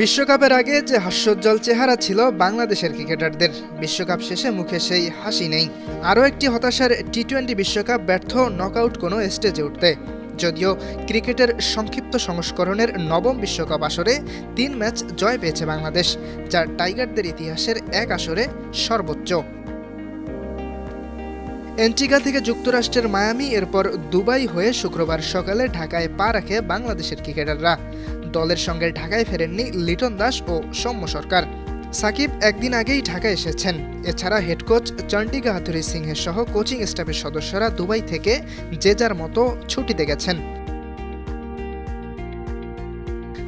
বিশ্বকাপের আগে যে হাস্যোজ্জ্বল চেহারা ছিল বাংলাদেশের ক্রিকেটারদের, বিশ্বকাপ শেষে মুখে সেই হাসি নেই। আরও একটি হতাশার টি-20 বিশ্বকাপ ব্যর্থ নকআউট কোনো স্টেজে উঠতে। যদিও ক্রিকেটের সংক্ষিপ্ত সংস্করণের নবম বিশ্বকাপ আসরে ৩ ম্যাচ জয় পেয়েছে বাংলাদেশ, যা টাইগারদের ইতিহাসের এক আসরে সর্বোচ্চ। অ্যান্টিগা থেকে যুক্তরাষ্ট্রের মায়ামি, এরপর দুবাই হয়ে শুক্রবার সকালে ঢাকায় পা রাখে বাংলাদেশের ক্রিকেটাররা। দলের সঙ্গে ঢাকায় ফেরেননি লিটন দাস ও সৌম্য সরকার। সাকিব একদিন আগেই ঢাকায় এসেছেন। এছাড়া হেড কোচ চন্ডিকা হাথুরুসিংহের সিংহের সহ কোচিং স্টাফের সদস্যরা দুবাই থেকে যে যার মতো ছুটিতে গেছেন।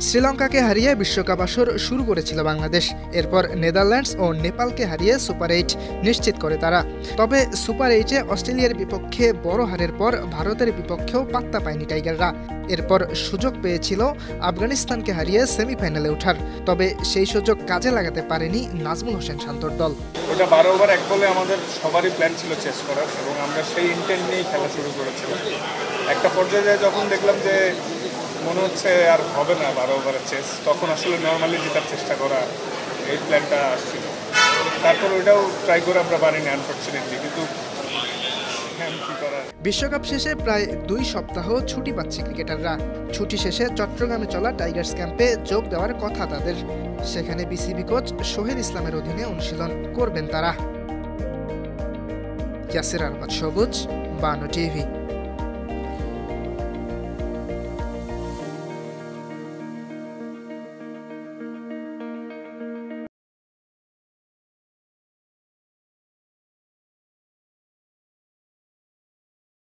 শ্রীলঙ্কাকে হারিয়ে বিশ্বকাপ আসর শুরু করেছিল বাংলাদেশ। এরপর নেদারল্যান্ডস ও নেপালকে হারিয়ে সুপার 8 নিশ্চিত করে তারা। তবে সুপার 8-এ অস্ট্রেলিয়ার বিপক্ষে বড় হারের পর ভারতের বিপক্ষেও পাত্তা পায়নি টাইগাররা। এরপর সুযোগ পেয়েছিল আফগানিস্তানকে হারিয়ে সেমিফাইনালে ওঠার, তবে সেই সুযোগ কাজে লাগাতে পারেনি নাজমুল হোসেন শান্তর দল। ওটা 12 ওভার 1 বলে আমাদের সবারই প্ল্যান ছিল চেস করার, এবং আমরা সেই ইন্টেন্ট নিয়েই খেলা শুরু করেছিলাম। একটা পর্যায়ে যখন দেখলাম যে মনে হচ্ছে আর হবে না 12 ওভারের চেস, তখন আসলে নর্মালি জেতার চেষ্টা করা এই প্ল্যানটা আসছিল। তারপর ওইটাও ট্রাই করে আমরা পারিনি আনফর্চুনেটলি, কিন্তু বিশ্বকাপ শেষে প্রায় 2 সপ্তাহ ছুটি পাচ্ছে ক্রিকেটাররা। ছুটি শেষে চট্টগ্রামে চলা টাইগার্স ক্যাম্পে যোগ দেওয়ার কথা তাদের। সেখানে বিসিবি কোচ সোহেল ইসলামের অধীনে অনুশীলন করবেন তারা। ইয়াসির আরফাত সবুজ, বানো টিভি।